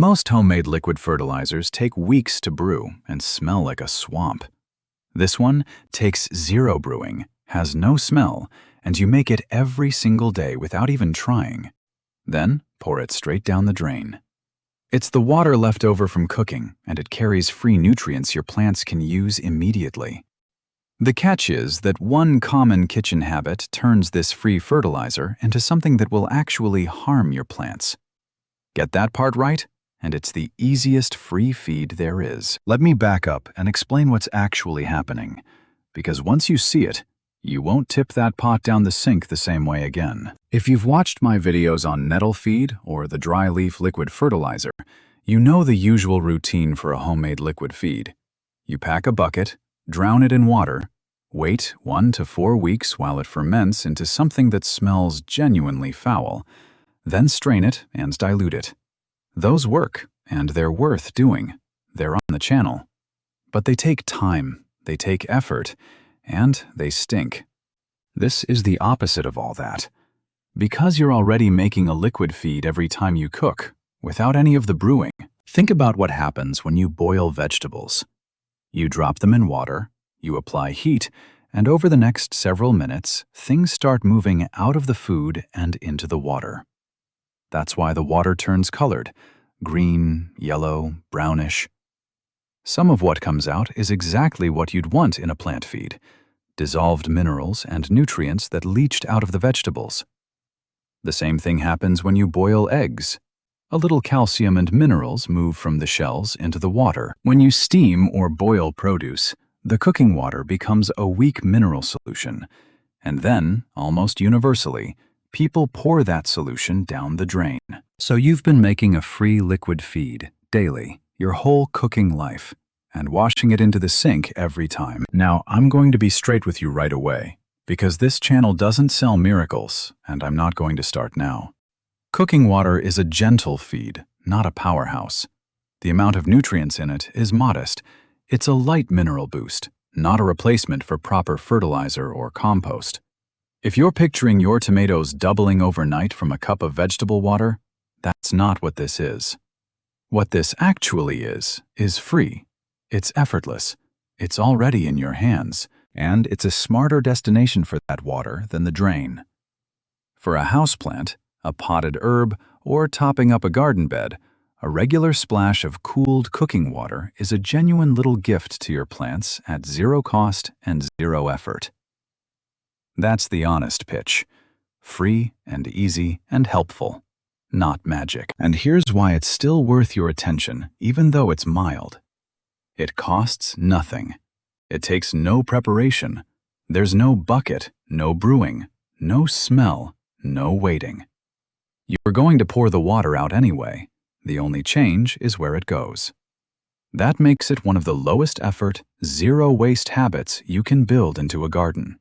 Most homemade liquid fertilizers take weeks to brew and smell like a swamp. This one takes zero brewing, has no smell, and you make it every single day without even trying. Then pour it straight down the drain. It's the water left over from cooking, and it carries free nutrients your plants can use immediately. The catch is that one common kitchen habit turns this free fertilizer into something that will actually harm your plants. Get that part right, and it's the easiest free feed there is. Let me back up and explain what's actually happening, because once you see it, you won't tip that pot down the sink the same way again. If you've watched my videos on nettle feed or the dry leaf liquid fertilizer, you know the usual routine for a homemade liquid feed. You pack a bucket, drown it in water, wait 1 to 4 weeks while it ferments into something that smells genuinely foul, then strain it and dilute it. Those work, and they're worth doing. They're on the channel. But they take time, they take effort, and they stink. This is the opposite of all that. Because you're already making a liquid feed every time you cook, without any of the brewing, think about what happens when you boil vegetables. You drop them in water, you apply heat, and over the next several minutes, things start moving out of the food and into the water. That's why the water turns colored, green, yellow, brownish. Some of what comes out is exactly what you'd want in a plant feed: dissolved minerals and nutrients that leached out of the vegetables. The same thing happens when you boil eggs. A little calcium and minerals move from the shells into the water. When you steam or boil produce, the cooking water becomes a weak mineral solution, and then, almost universally, people pour that solution down the drain. So you've been making a free liquid feed daily, your whole cooking life, and washing it into the sink every time. Now, I'm going to be straight with you right away, because this channel doesn't sell miracles, and I'm not going to start now. Cooking water is a gentle feed, not a powerhouse. The amount of nutrients in it is modest. It's a light mineral boost, not a replacement for proper fertilizer or compost. If you're picturing your tomatoes doubling overnight from a cup of vegetable water, that's not what this is. What this actually is free. It's effortless. It's already in your hands, and it's a smarter destination for that water than the drain. For a houseplant, a potted herb, or topping up a garden bed, a regular splash of cooled cooking water is a genuine little gift to your plants at zero cost and zero effort. That's the honest pitch. Free and easy and helpful. Not magic. And here's why it's still worth your attention, even though it's mild. It costs nothing. It takes no preparation. There's no bucket, no brewing, no smell, no waiting. You're going to pour the water out anyway. The only change is where it goes. That makes it one of the lowest effort, zero waste habits you can build into a garden.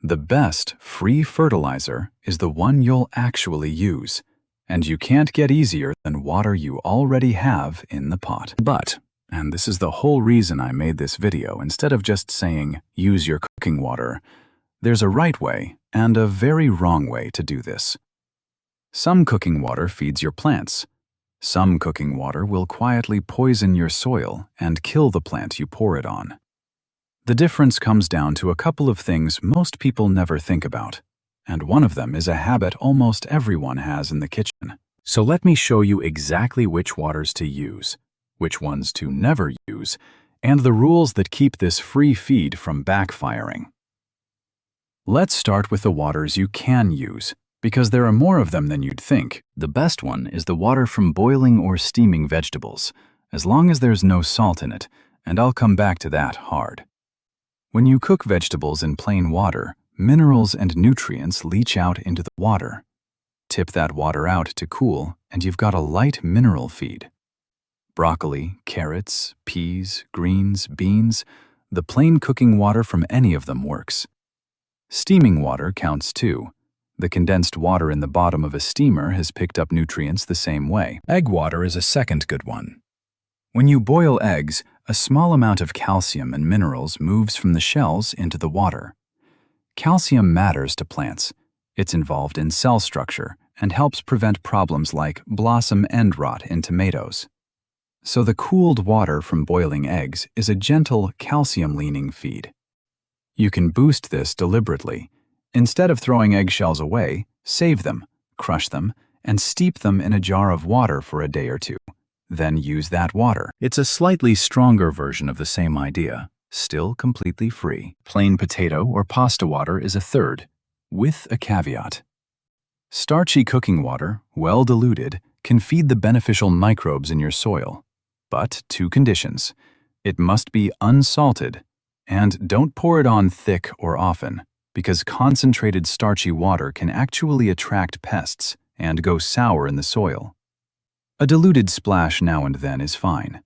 The best free fertilizer is the one you'll actually use, and you can't get easier than water you already have in the pot. But, and this is the whole reason I made this video instead of just saying, use your cooking water, there's a right way and a very wrong way to do this. Some cooking water feeds your plants. Some cooking water will quietly poison your soil and kill the plant you pour it on. The difference comes down to a couple of things most people never think about, and one of them is a habit almost everyone has in the kitchen. So let me show you exactly which waters to use, which ones to never use, and the rules that keep this free feed from backfiring. Let's start with the waters you can use, because there are more of them than you'd think. The best one is the water from boiling or steaming vegetables, as long as there's no salt in it, and I'll come back to that hard. When you cook vegetables in plain water, minerals and nutrients leach out into the water. Tip that water out to cool, and you've got a light mineral feed. Broccoli, carrots, peas, greens, beans, the plain cooking water from any of them works. Steaming water counts too. The condensed water in the bottom of a steamer has picked up nutrients the same way. Egg water is a second good one. When you boil eggs, a small amount of calcium and minerals moves from the shells into the water. Calcium matters to plants. It's involved in cell structure and helps prevent problems like blossom end rot in tomatoes. So the cooled water from boiling eggs is a gentle, calcium-leaning feed. You can boost this deliberately. Instead of throwing eggshells away, save them, crush them, and steep them in a jar of water for a day or two. Then use that water. It's a slightly stronger version of the same idea, still completely free. Plain potato or pasta water is a third, with a caveat. Starchy cooking water, well diluted, can feed the beneficial microbes in your soil. But two conditions. It must be unsalted, and don't pour it on thick or often, because concentrated starchy water can actually attract pests and go sour in the soil. A diluted splash now and then is fine.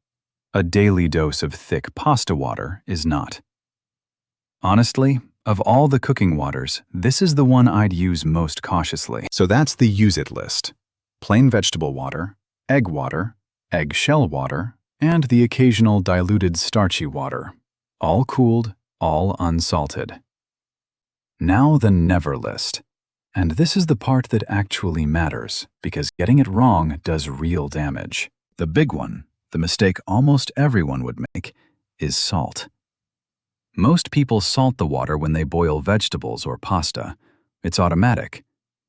A daily dose of thick pasta water is not. Honestly, of all the cooking waters, this is the one I'd use most cautiously. So that's the use it list. Plain vegetable water, eggshell water, and the occasional diluted starchy water. All cooled, all unsalted. Now the never list. And this is the part that actually matters, because getting it wrong does real damage. The big one, the mistake almost everyone would make, is salt. Most people salt the water when they boil vegetables or pasta. It's automatic.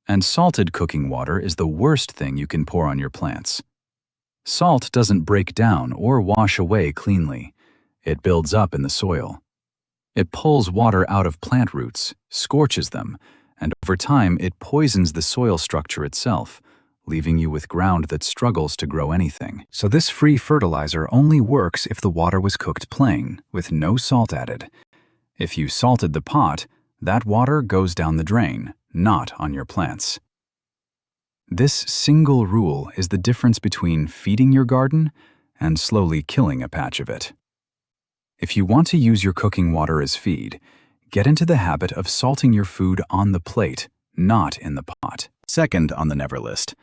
And salted cooking water is the worst thing you can pour on your plants. Salt doesn't break down or wash away cleanly. It builds up in the soil. It pulls water out of plant roots, scorches them, and over time it poisons the soil structure itself, leaving you with ground that struggles to grow anything. So this free fertilizer only works if the water was cooked plain, with no salt added. If you salted the pot, that water goes down the drain, not on your plants. This single rule is the difference between feeding your garden and slowly killing a patch of it. If you want to use your cooking water as feed, get into the habit of salting your food on the plate, not in the pot. Second on the never list,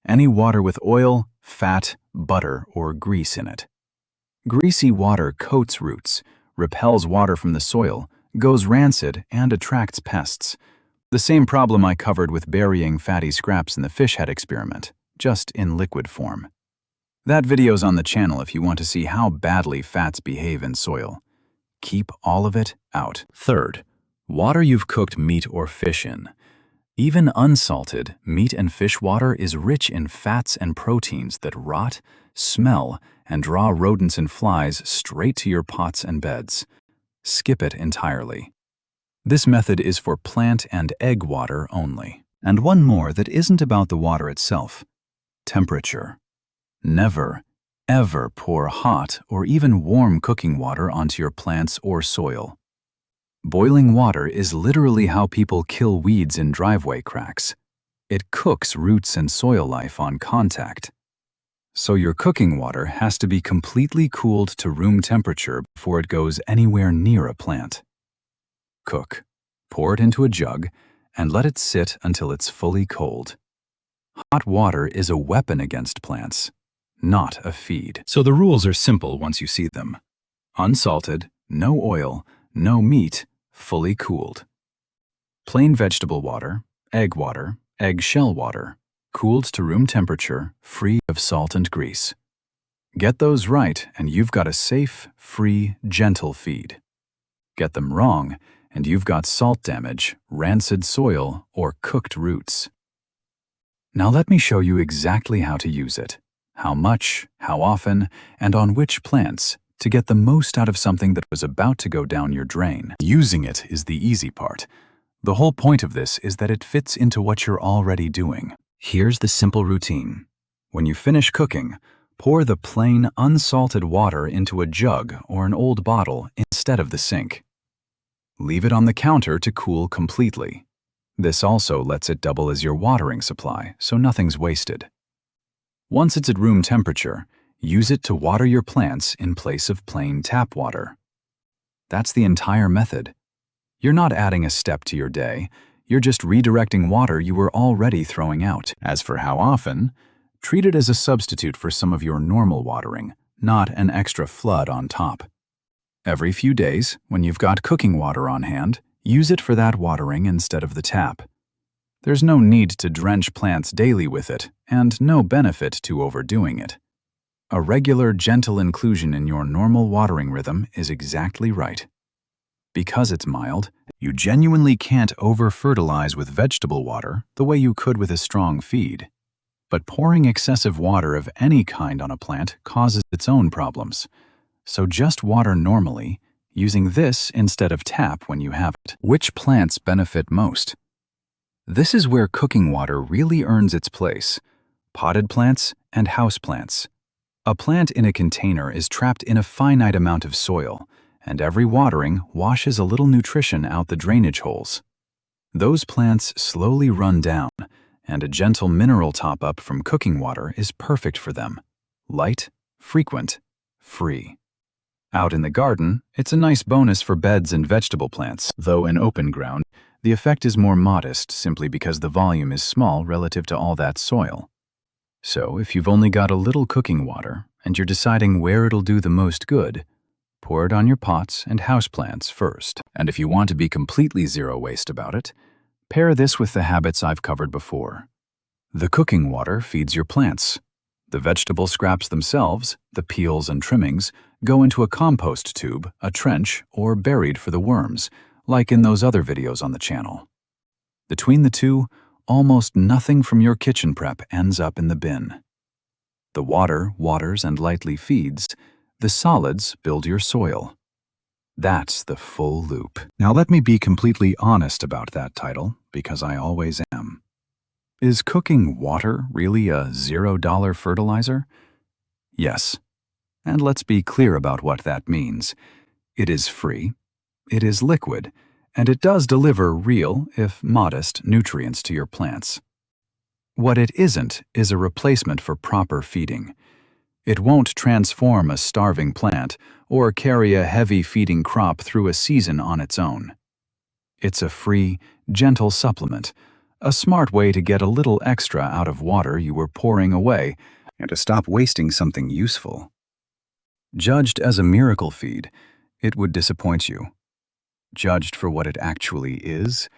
any water with oil, fat, butter, or grease in it. Greasy water coats roots, repels water from the soil, goes rancid, and attracts pests. The same problem I covered with burying fatty scraps in the fish head experiment, just in liquid form. That video's on the channel if you want to see how badly fats behave in soil. Keep all of it out. Third, water you've cooked meat or fish in. Even unsalted, meat and fish water is rich in fats and proteins that rot, smell, and draw rodents and flies straight to your pots and beds. Skip it entirely. This method is for plant and egg water only. And one more that isn't about the water itself. Temperature. Never, ever pour hot or even warm cooking water onto your plants or soil. Boiling water is literally how people kill weeds in driveway cracks. It cooks roots and soil life on contact. So your cooking water has to be completely cooled to room temperature before it goes anywhere near a plant. Cook. Pour it into a jug and let it sit until it's fully cold. Hot water is a weapon against plants, not a feed. So the rules are simple once you see them. Unsalted, no oil, no meat, fully cooled. Plain vegetable water, eggshell water, cooled to room temperature, free of salt and grease. Get those right and you've got a safe, free, gentle feed. Get them wrong and you've got salt damage, rancid soil, or cooked roots. Now let me show you exactly how to use it. How much, how often, and on which plants to get the most out of something that was about to go down your drain. Using it is the easy part. The whole point of this is that it fits into what you're already doing. Here's the simple routine. When you finish cooking, pour the plain, unsalted water into a jug or an old bottle instead of the sink. Leave it on the counter to cool completely. This also lets it double as your watering supply, so nothing's wasted. Once it's at room temperature, use it to water your plants in place of plain tap water. That's the entire method. You're not adding a step to your day, you're just redirecting water you were already throwing out. As for how often, treat it as a substitute for some of your normal watering, not an extra flood on top. Every few days, when you've got cooking water on hand, use it for that watering instead of the tap. There's no need to drench plants daily with it, and no benefit to overdoing it. A regular, gentle inclusion in your normal watering rhythm is exactly right. Because it's mild, you genuinely can't over-fertilize with vegetable water the way you could with a strong feed. But pouring excessive water of any kind on a plant causes its own problems. So just water normally, using this instead of tap when you have it. Which plants benefit most? This is where cooking water really earns its place: potted plants and houseplants. A plant in a container is trapped in a finite amount of soil, and every watering washes a little nutrition out the drainage holes. Those plants slowly run down, and a gentle mineral top-up from cooking water is perfect for them. Light, frequent, free. Out in the garden, it's a nice bonus for beds and vegetable plants, though in open ground, the effect is more modest simply because the volume is small relative to all that soil. So if you've only got a little cooking water and you're deciding where it'll do the most good, pour it on your pots and houseplants first. And if you want to be completely zero waste about it, pair this with the habits I've covered before. The cooking water feeds your plants. The vegetable scraps themselves, the peels and trimmings, go into a compost tube, a trench, or buried for the worms, like in those other videos on the channel. Between the two, almost nothing from your kitchen prep ends up in the bin. The water waters and lightly feeds. The solids build your soil. That's the full loop. Now let me be completely honest about that title, because I always am. Is cooking water really a $0 fertilizer? Yes. And let's be clear about what that means. It is free, it is liquid, and it does deliver real, if modest, nutrients to your plants. What it isn't is a replacement for proper feeding. It won't transform a starving plant or carry a heavy feeding crop through a season on its own. It's a free, gentle supplement, a smart way to get a little extra out of water you were pouring away and to stop wasting something useful. Judged as a miracle feed, it would disappoint you. Judged for what it actually is,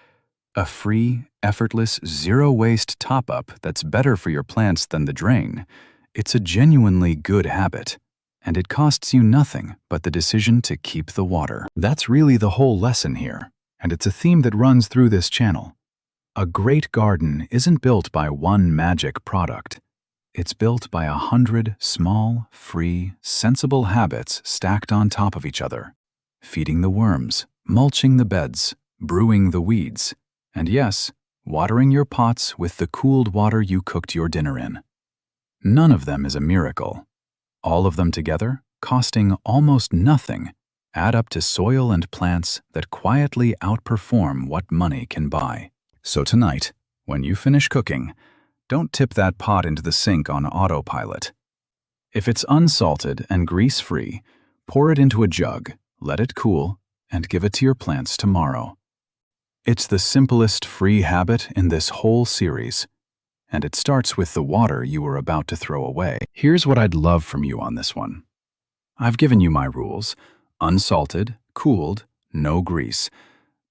a free, effortless, zero-waste top-up that's better for your plants than the drain, it's a genuinely good habit, and it costs you nothing but the decision to keep the water. That's really the whole lesson here, and it's a theme that runs through this channel. A great garden isn't built by one magic product. It's built by 100 small, free, sensible habits stacked on top of each other. Feeding the worms, mulching the beds, brewing the weeds, and yes, watering your pots with the cooled water you cooked your dinner in. None of them is a miracle. All of them together, costing almost nothing, add up to soil and plants that quietly outperform what money can buy. So tonight, when you finish cooking, don't tip that pot into the sink on autopilot. If it's unsalted and grease-free, pour it into a jug, let it cool, and give it to your plants tomorrow. It's the simplest free habit in this whole series, and it starts with the water you were about to throw away. Here's what I'd love from you on this one. I've given you my rules: unsalted, cooled, no grease.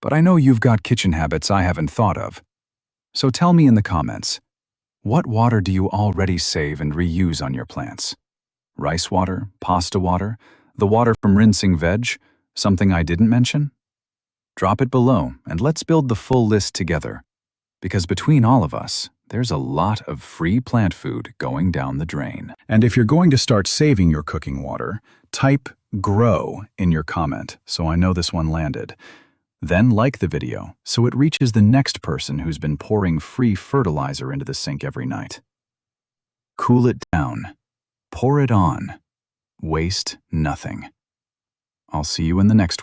But I know you've got kitchen habits I haven't thought of. So tell me in the comments, what water do you already save and reuse on your plants? Rice water, pasta water, the water from rinsing veg, something I didn't mention? Drop it below and let's build the full list together. Because between all of us, there's a lot of free plant food going down the drain. And if you're going to start saving your cooking water, type GROW in your comment so I know this one landed. Then like the video so it reaches the next person who's been pouring free fertilizer into the sink every night. Cool it down. Pour it on. Waste nothing. I'll see you in the next one.